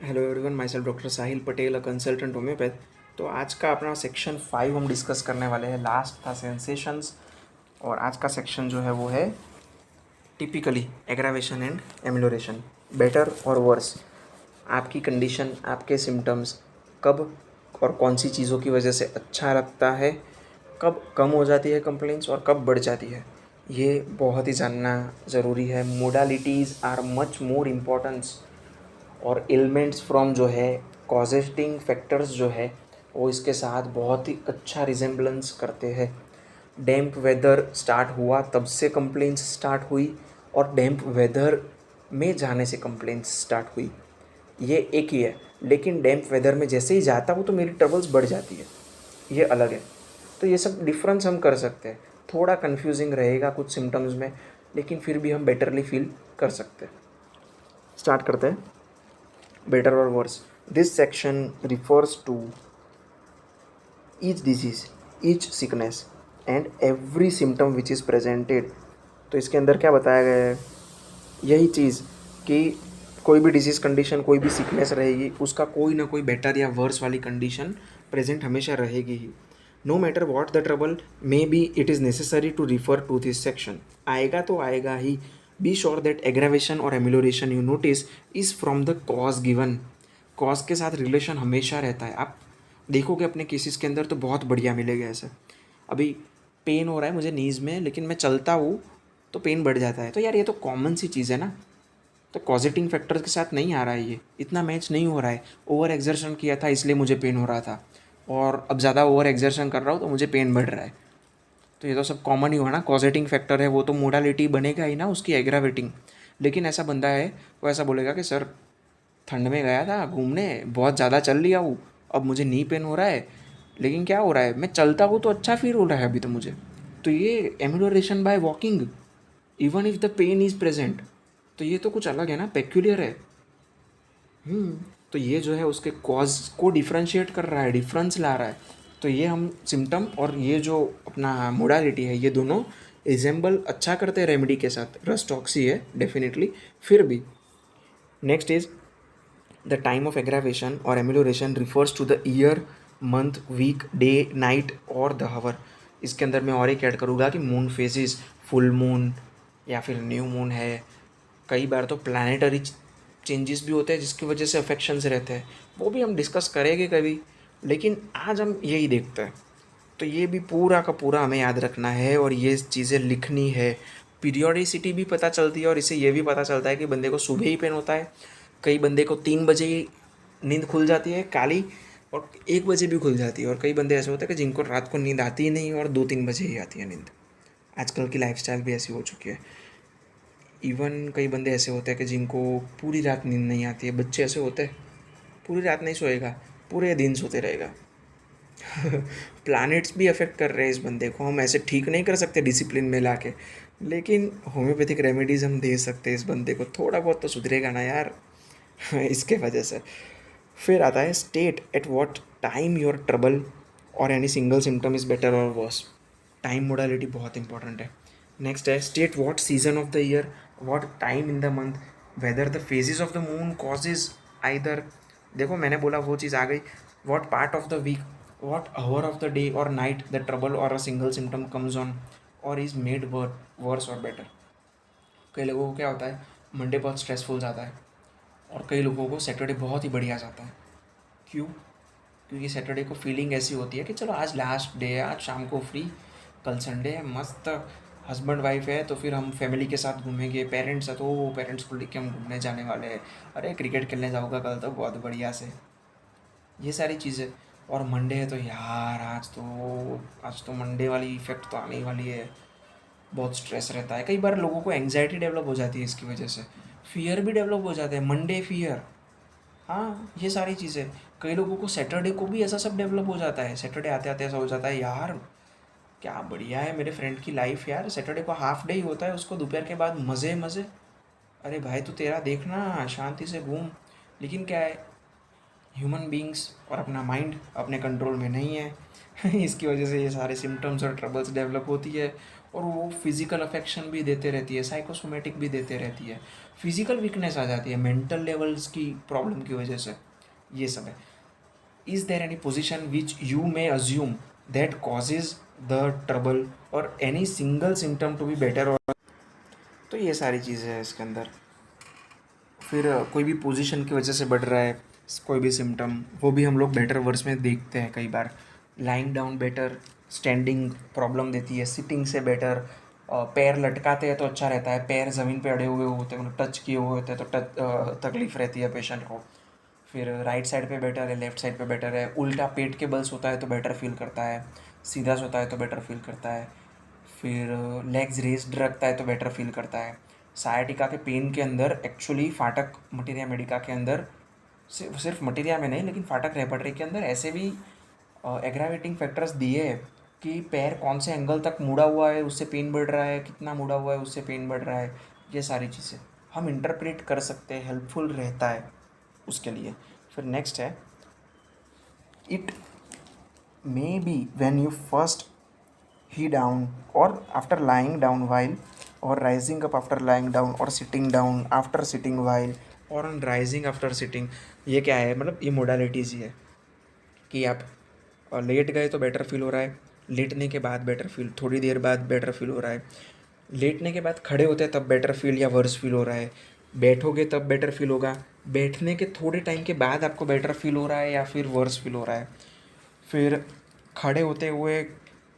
Hello everyone, my self doctor Sahil Patel, a consultant homeopath. तो आज का अपना सेक्शन 5 हम डिस्कस करने वाले हैं। लास्ट था सेंसेशंस, और आज का सेक्शन जो है वो है typically aggravation and amelioration, better और वर्स। आपकी कंडीशन, आपके सिम्टम्स कब और कौन सी चीज़ों की वजह से अच्छा लगता है, कब कम हो जाती है कंप्लेंट्स और कब बढ़ जाती है, ये बहुत ही जानना ज़रूरी है। Modalities are much more importance, और एलिमेंट्स फ्रॉम जो है कॉजेटिंग फैक्टर्स जो है वो इसके साथ बहुत ही अच्छा रिजेम्बलेंस करते हैं। डैम्प वेदर स्टार्ट हुआ तब से कंप्लेंट्स स्टार्ट हुई, और डैम्प वेदर में जाने से कंप्लेंट्स स्टार्ट हुई, ये एक ही है। लेकिन डैम्प वेदर में जैसे ही जाता हूँ तो मेरी ट्रबल्स बढ़ जाती है, ये अलग है। तो ये सब डिफरेंस हम कर सकते हैं। थोड़ा कन्फ्यूजिंग रहेगा कुछ सिम्टम्स में, लेकिन फिर भी हम बेटरली फील कर सकते हैं। स्टार्ट करते हैं। Better or worse, this section refers to each disease, each sickness and every symptom which is presented। तो इसके अंदर क्या बताया गया है, यही चीज़ कि कोई भी डिजीज़ कंडीशन, कोई भी सिकनेस रहेगी, उसका कोई ना कोई बेटर या वर्स वाली कंडीशन प्रेजेंट हमेशा रहेगी ही। No matter what the trouble may be, it is necessary to refer to this section. आएगा तो आएगा ही। बी श्योर दैट एग्रावेशन और amelioration you notice is from the cause given. Cause के साथ रिलेशन हमेशा रहता है। आप देखोगे अपने केसेस के अंदर तो बहुत बढ़िया मिलेगा ऐसे। अभी पेन हो रहा है मुझे नीज़ में, लेकिन मैं चलता हूँ तो पेन बढ़ जाता है। तो यार ये तो कॉमन सी चीज़ है ना। तो कॉजेटिंग फैक्टर के साथ नहीं आ रहा है, ये इतना मैच नहीं हो रहा है। ओवर एक्सर्शन किया था इसलिए मुझे पेन हो रहा था, और अब ज़्यादा ओवर एक्सर्शन कर रहा हूँ तो मुझे पेन बढ़ रहा है। तो ये तो सब कॉमन ही हुआ ना। कॉजेटिंग फैक्टर है वो तो मोडालिटी बनेगा ही ना उसकी, एग्रावेटिंग। लेकिन ऐसा बंदा है वो ऐसा बोलेगा कि सर ठंड में गया था घूमने, बहुत ज़्यादा चल लिया हूँ, अब मुझे नी पेन हो रहा है। लेकिन क्या हो रहा है, मैं चलता हूँ तो अच्छा फील हो रहा है अभी तो मुझे। तो ये amelioration by walking, even if the pain is present, तो ये तो कुछ अलग है ना, पेक्यूलियर है। तो ये जो है उसके कॉज को डिफ्रेंशिएट कर रहा है, डिफरेंस ला रहा है। तो ये हम सिम्टम और ये जो अपना मोडालिटी है, ये दोनों रिजेंबल अच्छा करते हैं रेमेडी के साथ। रस्ट ऑक्सी है डेफिनेटली, फिर भी। Next is the time of aggravation और amelioration refers to the year, month, week, day, night और द हावर। इसके अंदर मैं और एक ऐड करूँगा कि मून फेजेस, फुल मून या फिर न्यू मून है। कई बार तो प्लानिटरी चेंजेस भी होते हैं जिसकी वजह से अफेक्शंस रहते हैं, वो भी हम डिस्कस करेंगे कभी। लेकिन आज हम यही देखते हैं। तो ये भी पूरा का पूरा हमें याद रखना है और ये चीज़ें लिखनी है। पीरियोडिसिटी भी पता चलती है, और इससे ये भी पता चलता है कि बंदे को सुबह ही पेन होता है, कई बंदे को 3 बजे ही नींद खुल जाती है काली, और 1 बजे भी खुल जाती है। और कई बंदे ऐसे होते हैं कि जिनको रात को नींद आती ही नहीं और 2-3 बजे ही आती है नींद। आजकल की लाइफस्टाइल भी ऐसी हो चुकी है। इवन कई बंदे ऐसे होते हैं कि जिनको पूरी रात नींद नहीं आती है। बच्चे ऐसे होते हैं, पूरी रात नहीं सोएगा, पूरे दिन सोते रहेगा। प्लैनेट्स भी अफेक्ट कर रहे हैं इस बंदे को। हम ऐसे ठीक नहीं कर सकते डिसिप्लिन में लाके, लेकिन होम्योपैथिक रेमेडीज़ हम दे सकते हैं इस बंदे को। थोड़ा बहुत तो सुधरेगा ना यार। इसके वजह से फिर आता है state at what time your trouble और any single symptom is better और वर्स। टाइम मोडालिटी बहुत इंपॉर्टेंट है। नेक्स्ट है state what season of the year, what time in the month, whether the phases of the moon causes either. देखो मैंने बोला वो चीज़ आ गई। What part of the week, what hour of the day और नाइट द ट्रबल और a single symptom comes on और इज मेड वर्स और बेटर। कई लोगों को क्या होता है, मंडे बहुत स्ट्रेसफुल जाता है, और कई लोगों को सैटरडे बहुत ही बढ़िया जाता है। क्यों? क्योंकि सैटरडे को फीलिंग ऐसी होती है कि चलो आज लास्ट डे है, आज शाम को फ्री, कल संडे है, मस्त हस्बैंड वाइफ है तो फिर हम फैमिली के साथ घूमेंगे। पेरेंट्स है तो पेरेंट्स को लेके हम घूमने जाने वाले हैं। अरे क्रिकेट खेलने जाऊँगा कल तो बहुत बढ़िया से, ये सारी चीज़ें। और मंडे है तो यार आज तो मंडे वाली इफ़ेक्ट तो आने ही वाली है। बहुत स्ट्रेस रहता है, कई बार लोगों को एंग्जाइटी डेवलप हो जाती है इसकी वजह से। फियर भी डेवलप हो जाते हैं, मंडे फियर। हाँ, ये सारी चीज़ें। कई लोगों को सैटरडे को भी ऐसा सब डेवलप हो जाता है। सैटरडे आते आते ऐसा हो जाता है, यार क्या बढ़िया है मेरे फ्रेंड की लाइफ यार, सैटरडे को हाफ डे ही होता है उसको, दोपहर के बाद मज़े मज़े। अरे भाई तू तेरा देखना, शांति से घूम। लेकिन क्या है, ह्यूमन बींग्स और अपना माइंड अपने कंट्रोल में नहीं है। इसकी वजह से ये सारे सिम्टम्स और ट्रबल्स डेवलप होती है। और वो फिजिकल अफेक्शन भी देते रहती है, साइकोसोमेटिक भी देते रहती है, फिजिकल वीकनेस आ जाती है मेंटल लेवल्स की प्रॉब्लम की वजह से, ये सब है. Is there any position which you may assume that causes the trouble और any single symptom to be better, और तो ये सारी चीज़ें हैं इसके अंदर. फिर कोई भी पोजीशन की वजह से बढ़ रहा है कोई भी सिम्टम, वो भी हम लोग बेटर वर्स में देखते हैं कई बार. Lying down better, standing problem देती है, सिटिंग से बेटर. पैर लटकाते हैं तो अच्छा रहता है, पैर ज़मीन पे अड़े हुए होते हैं, मतलब टच किए हुए होते हैं तो तकलीफ़ रहती है पेशेंट को. फिर राइट साइड पे बेटर है, लेफ्ट साइड पे बेटर है. उल्टा पेट के बल सोता है तो बेटर फील करता है, सीधा सोता है तो बेटर फील करता है. फिर लेग्स रेस्ड रखता है तो बेटर फील करता है. सायाटिका के पेन के अंदर एक्चुअली फाटक मटीरिया मेडिका के अंदर सिर्फ मटीरिया में नहीं लेकिन फाटक रेपर्टरी के अंदर ऐसे भी एग्रावेटिंग फैक्टर्स दिए हैं कि पैर कौन से एंगल तक मुड़ा हुआ है उससे पेन बढ़ रहा है, कितना मुड़ा हुआ है उससे पेन बढ़ रहा है. ये सारी चीज़ें हम इंटरप्रेट कर सकते हैं, हेल्पफुल रहता है उसके लिए. फिर नेक्स्ट है, it may be when you first he down or after lying down while or rising up after lying down or sitting down after sitting while or on rising after sitting. ये क्या है, मतलब ये modalities ही है कि आप late गए तो बेटर फील हो रहा है, लेटने के बाद बेटर फील, थोड़ी देर बाद बेटर फील हो रहा है, लेटने के बाद खड़े होते हैं तब बेटर फील या वर्स फील हो रहा है, बैठोगे तब बेटर फील होगा, बैठने के थोड़े टाइम के बाद आपको बेटर फील हो रहा है या फिर वर्स फील हो रहा है. फिर खड़े होते हुए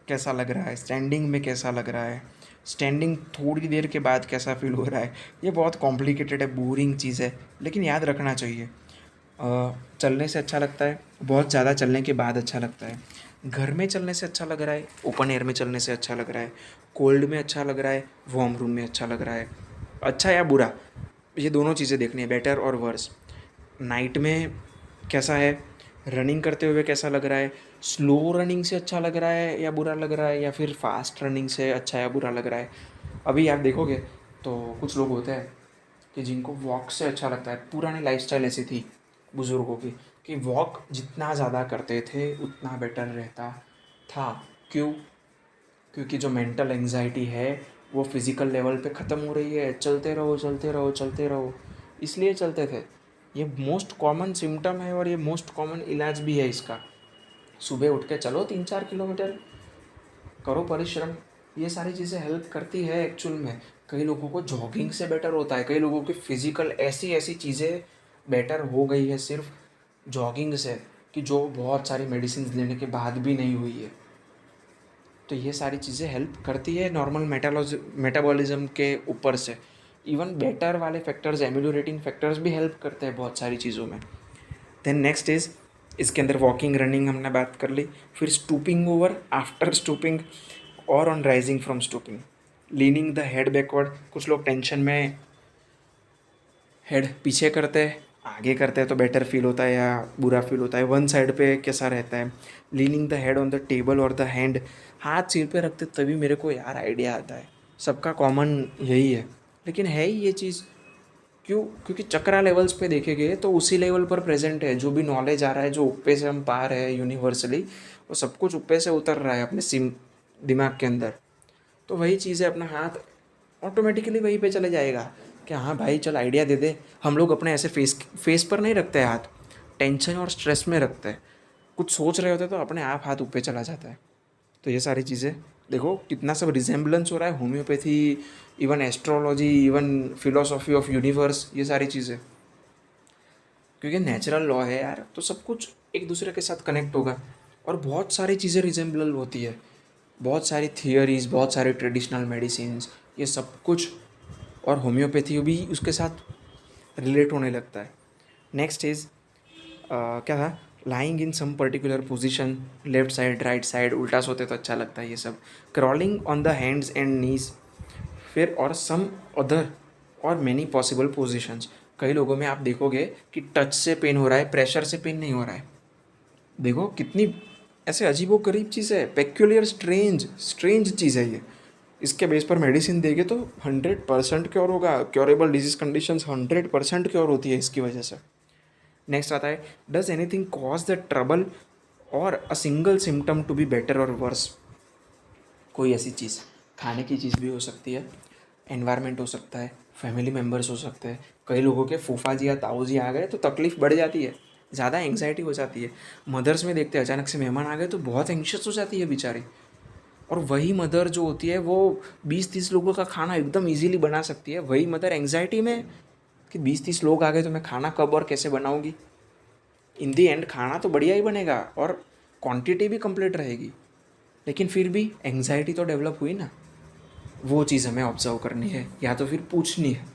कैसा लग रहा है, स्टैंडिंग में कैसा लग रहा है, स्टैंडिंग थोड़ी देर के बाद कैसा फील हो रहा है. ये बहुत कॉम्प्लिकेटेड है, बोरिंग चीज़ है, लेकिन याद रखना चाहिए. चलने से अच्छा लगता है, बहुत ज़्यादा चलने के बाद अच्छा लगता है, घर में चलने से अच्छा लग रहा है, ओपन एयर में चलने से अच्छा लग रहा है, कोल्ड में अच्छा लग रहा है, वार्म रूम में अच्छा लग रहा है, अच्छा या बुरा, ये दोनों चीज़ें देखनी है, बेटर और वर्स. नाइट में कैसा है, रनिंग करते हुए कैसा लग रहा है, स्लो रनिंग से अच्छा लग रहा है या बुरा लग रहा है, या फिर फास्ट रनिंग से अच्छा या बुरा लग रहा है. अभी आप देखोगे तो कुछ लोग होते हैं कि जिनको वॉक से अच्छा लगता है. पुरानी लाइफस्टाइल ऐसी थी बुज़ुर्गों की कि वॉक जितना ज़्यादा करते थे उतना बेटर रहता था. क्यों? क्योंकि जो मेंटल एंजाइटी है वो फिज़िकल लेवल पे ख़त्म हो रही है. चलते रहो चलते रहो चलते रहो, इसलिए चलते थे. ये मोस्ट कॉमन सिम्टम है और ये मोस्ट कॉमन इलाज भी है इसका. सुबह उठ के चलो 3-4 किलोमीटर, करो परिश्रम, ये सारी चीज़ें हेल्प करती है एक्चुअल में. कई लोगों को जॉगिंग से बेटर होता है, कई लोगों की फ़िज़िकल ऐसी ऐसी चीज़ें बेटर हो गई है सिर्फ जॉगिंग से कि जो बहुत सारी मेडिसिन लेने के बाद भी नहीं हुई है. तो ये सारी चीज़ें हेल्प करती है नॉर्मल मेटाबॉलिज्म के ऊपर से. इवन बेटर वाले फैक्टर्स, एम्यूलोरेटिंग फैक्टर्स भी हेल्प करते हैं बहुत सारी चीज़ों में. देन नेक्स्ट इज़, इसके अंदर वॉकिंग रनिंग हमने बात कर ली. फिर स्टूपिंग ओवर आफ्टर स्टूपिंग और on rising from stooping, leaning the head backward. कुछ लोग टेंशन में हेड पीछे करते हैं, आगे करते हैं तो बेटर फील होता है या बुरा फील होता है. वन साइड पे कैसा रहता है, leaning the head on the table और द हैंड, हाथ सिर पे रखते तभी मेरे को यार आइडिया आता है. सबका कॉमन यही है, लेकिन है ही ये चीज़. क्यों? क्योंकि चक्रा लेवल्स पे देखेंगे तो उसी लेवल पर प्रेजेंट है. जो भी नॉलेज आ रहा है, जो ऊपर से हम पा रहे हैं यूनिवर्सली, वो सब कुछ ऊपर से उतर रहा है अपने सिम दिमाग के अंदर. तो वही चीज़ है, अपना हाथ ऑटोमेटिकली वहीं पे चले जाएगा कि हाँ भाई चल आइडिया दे दे. हम लोग अपने ऐसे फेस पर नहीं रखते हैं हाथ, टेंशन और स्ट्रेस में रखते हैं. कुछ सोच रहे होते तो अपने आप हाथ ऊपर चला जाता है. तो ये सारी चीज़ें देखो कितना सब रिजेम्बलेंस हो रहा है, homeopathy, even astrology, even philosophy of universe, ये सारी चीज़ें. क्योंकि नेचुरल लॉ है यार, तो सब कुछ एक दूसरे के साथ कनेक्ट होगा. और बहुत सारी चीज़ें रिजेम्बल होती है, बहुत सारी थियोरीज, बहुत सारे ट्रेडिशनल मेडिसिन्स, ये सब कुछ, और होम्योपैथी भी उसके साथ रिलेट होने लगता है. नेक्स्ट इज़ क्या था, lying in some particular position, left side, right side, उल्टा सोते तो अच्छा लगता है ये सब. Crawling on the hands and knees. फिर और सम अदर और मैनी पॉसिबल पोजिशंस. कई लोगों में आप देखोगे कि टच से पेन हो रहा है, प्रेशर से पेन नहीं हो रहा है. देखो कितनी ऐसे अजीबो गरीब चीज़ है, पेक्यूलियर स्ट्रेंज स्ट्रेंज चीज़ है ये. इसके बेस पर मेडिसिन देंगे तो 100% क्योर होगा, क्योरेबल डिजीज कंडीशंस 100% क्योर होती है इसकी वजह से. नेक्स्ट आता है, does anything cause the trouble और a single symptom to be better और वर्स. कोई ऐसी चीज़ खाने की चीज़ भी हो सकती है, एनवायरनमेंट हो सकता है, फैमिली मेम्बर्स हो सकते हैं। कई लोगों के फूफा जी या ताऊ जी आ गए तो तकलीफ़ बढ़ जाती है, ज़्यादा एंग्जाइटी हो जाती है। मदर्स में देखते हैं अचानक से मेहमान आ गए तो बहुत एंग्शियस हो जाती है बेचारी। और वही मदर जो होती है वो 20-30 लोगों का खाना एकदम इजीली बना सकती है, वही मदर एंग्जाइटी में कि 20-30 लोग आ गए तो मैं खाना कब और कैसे बनाऊंगी। इन दी एंड खाना तो बढ़िया ही बनेगा और क्वांटिटी भी कंप्लीट रहेगी, लेकिन फिर भी एंग्जाइटी तो डेवलप हुई ना। वो चीज़ हमें ऑब्जर्व करनी है या तो फिर पूछनी है।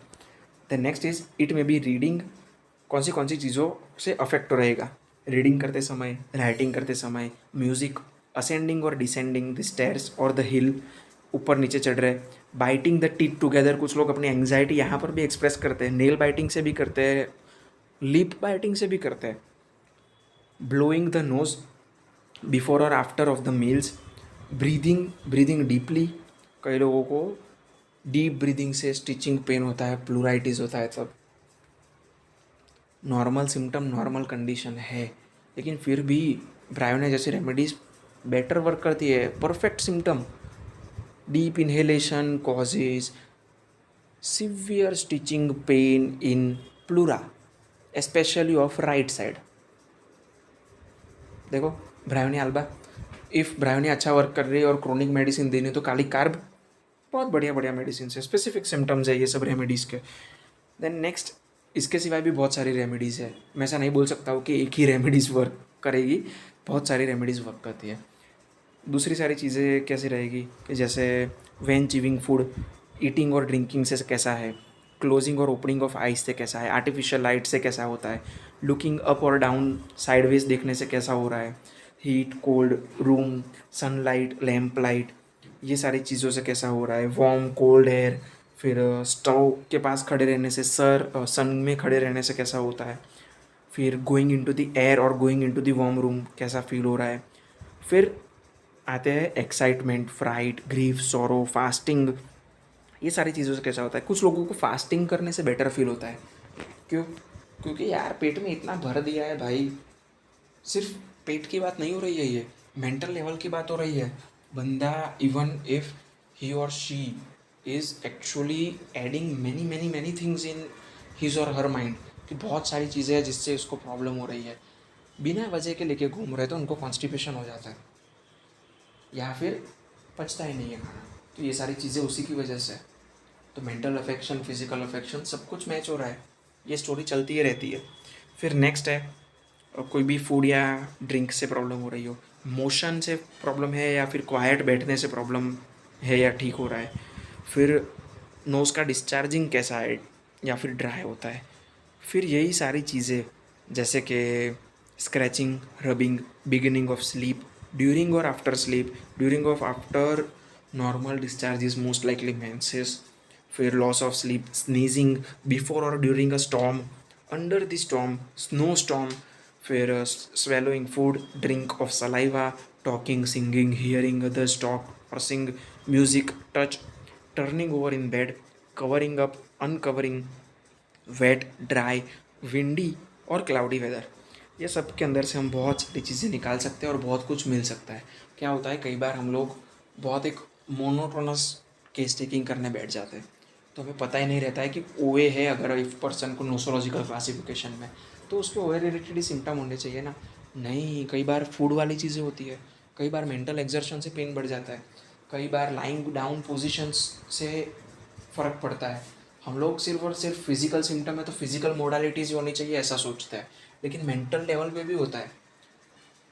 The next is it may be reading. कौन सी चीज़ों से अफेक्ट रहेगा? रीडिंग करते समय, राइटिंग करते समय, म्यूज़िक, असेंडिंग और डिसेंडिंग द स्टेयर्स और द हिल, ऊपर नीचे चढ़ रहे, बाइटिंग द टीथ टुगेदर। कुछ लोग अपनी एंग्जाइटी यहाँ पर भी एक्सप्रेस करते हैं, नेल बाइटिंग से भी करते हैं, लिप बाइटिंग से भी करते हैं। ब्लोइंग द नोज बिफोर और after of the meals, breathing breathing deeply. कई लोगों को डीप ब्रीदिंग से स्टिचिंग पेन होता है, प्लूराइटिस होता है। सब नॉर्मल सिम्टम, नॉर्मल कंडीशन है, लेकिन फिर भी ब्रायोने जैसी रेमेडीज बेटर वर्क करती है। Perfect symptom, deep inhalation causes severe stitching pain in pleura, specially of right side. देखो ब्रायोनी अल्बा, इफ़ ब्रायोनी अच्छा वर्क कर रही है और क्रोनिक मेडिसिन देनी तो काली कार्ब बहुत बढ़िया बढ़िया मेडिसिन है, स्पेसिफिक सिम्टम्स है ये सब रेमेडीज़ के। देन नेक्स्ट, इसके सिवाय भी बहुत सारी रेमेडीज़ है। मैं ऐसा नहीं बोल सकता हूँ कि एक ही रेमेडीज़ वर्क करेगी, बहुत सारी रेमेडीज़ वर्क करती है। दूसरी सारी चीज़ें कैसी रहेगी कि जैसे व्हेन चीविंग फूड, ईटिंग और ड्रिंकिंग से कैसा है, क्लोजिंग और ओपनिंग ऑफ आइज से कैसा है, आर्टिफिशियल लाइट से कैसा होता है, लुकिंग अप और डाउन साइडवेज देखने से कैसा हो रहा है, heat cold room, sunlight lamp light, ये सारी चीज़ों से कैसा हो रहा है, वार्म कोल्ड एयर, फिर स्टोव के पास खड़े रहने से, सन में खड़े रहने से कैसा होता है, फिर गोइंग इनटू द एयर और going into the warm room कैसा फील हो रहा है। फिर आते हैं एक्साइटमेंट, फ्राइट, ग्रीफ, सोरो, फास्टिंग, ये सारी चीज़ों से कैसा होता है। कुछ लोगों को फास्टिंग करने से बेटर फील होता है। क्यों? क्योंकि यार पेट में इतना भर दिया है भाई, सिर्फ पेट की बात नहीं हो रही है, ये मेंटल लेवल की बात हो रही है। बंदा इवन इफ ही और she is actually adding many many many things in his और हर माइंड, कि बहुत सारी चीज़ें हैं जिससे उसको प्रॉब्लम हो रही है, बिना वजह के लेके घूम रहे तो उनको कॉन्स्टिपेशन हो जाता है या फिर पचता ही नहीं है खाना। तो ये सारी चीज़ें उसी की वजह से। तो मेंटल अफेक्शन, फिजिकल अफेक्शन, सब कुछ मैच हो रहा है। ये स्टोरी चलती ही रहती है। फिर नेक्स्ट है, कोई भी फूड या ड्रिंक से प्रॉब्लम हो रही हो, मोशन से प्रॉब्लम है या फिर क्वाइट बैठने से प्रॉब्लम है या ठीक हो रहा है। फिर नोज़ का डिस्चार्जिंग कैसा है या फिर ड्राई होता है। फिर यही सारी चीज़ें जैसे कि scratching, rubbing, beginning of sleep, during और after sleep, during of after normal discharge is most likely menses. फिर loss of sleep, sneezing before और during a storm, under the storm, snow storm. फिर swallowing food, drink of saliva, talking, singing, hearing others talk और sing, music, touch, turning over in bed, covering up, uncovering, wet, dry, windy और cloudy weather. ये सब के अंदर से हम बहुत सारी चीज़ें निकाल सकते हैं और बहुत कुछ मिल सकता है। क्या होता है कई बार हम लोग बहुत एक मोनोटोनस केस टेकिंग करने बैठ जाते हैं, तो हमें पता ही नहीं रहता है कि ओए है अगर इफ पर्सन को नोसोलॉजिकल क्लासिफिकेशन में, तो उसके ओए रिलेटेड ही सिम्टम होने चाहिए ना। नहीं, कई बार फूड वाली चीज़ें होती है, कई बार मेंटल एक्सर्शन से पेन बढ़ जाता है, कई बार लाइंग डाउन पोजिशंस से फ़र्क पड़ता है। हम लोग सिर्फ और सिर्फ फिजिकल सिम्टम है तो फिजिकल मोडालिटीज़ होनी चाहिए ऐसा सोचते हैं, लेकिन मेंटल लेवल पे भी होता है।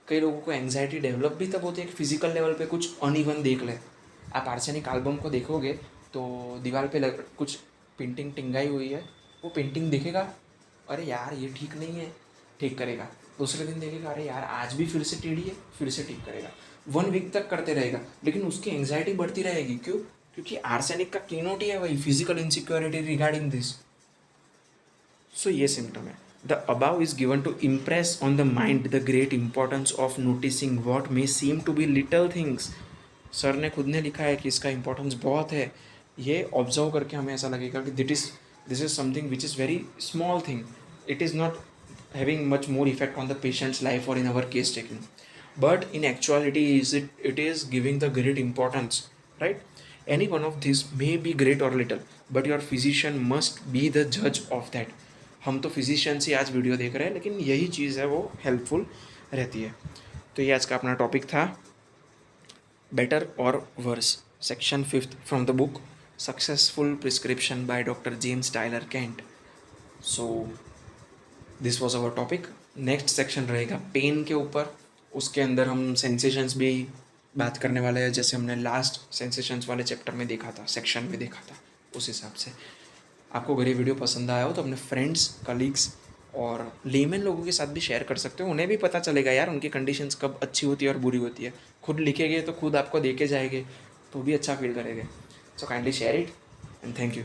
कई लोगों को एंग्जाइटी डेवलप भी तब होती है कि फिजिकल लेवल पे कुछ अनइवन देख ले। आप आर्सेनिक एल्बम को देखोगे तो दीवार पे कुछ पेंटिंग टिंगाई हुई है, वो पेंटिंग देखेगा, अरे यार ये ठीक नहीं है, ठीक करेगा। दूसरे दिन देखेगा, अरे यार आज भी फिर से टेढ़ी है, फिर से ठीक करेगा। 1 वीक तक करते रहेगा, लेकिन उसकी एंग्जाइटी बढ़ती रहेगी। क्यों? क्योंकि आर्सेनिक का कीनोट ही है वही, physical insecurity regarding this. So ये सिम्टम है। The above is given to impress on the mind the great importance of noticing what may seem to be little things. Sir ने खुद ने लिखा है कि इसका इंपॉर्टेंस बहुत है। ये ऑब्जर्व करके हमें ऐसा लगेगा कि this is something which is very small thing, it is not having much more effect on the patient's life or in our case taking, but in actuality it is giving the great importance, right? Any one of this may be great और little, but your physician must be the जज of that. हम तो physician से आज video देख रहे हैं, लेकिन यही चीज़ है वो हेल्पफुल रहती है। तो ये आज का अपना टॉपिक था, बेटर और worse, section 5th from the book successful prescription by doctor James Tyler Kent. So this was our topic. Next section रहेगा पेन के ऊपर, उसके अंदर हम सेंसेशंस भी बात करने वाले हैं, जैसे हमने लास्ट सेंसेशंस वाले चैप्टर में देखा था, सेक्शन में देखा था, उस हिसाब से। आपको अगर ये वीडियो पसंद आया हो तो अपने फ्रेंड्स, कलीग्स और लेमन लोगों के साथ भी शेयर कर सकते हो, उन्हें भी पता चलेगा यार उनकी कंडीशंस कब अच्छी होती है और बुरी होती है। खुद लिखेंगे तो खुद आपको देखे जाएंगे तो भी अच्छा फील करेंगे। So kindly share it and thank you.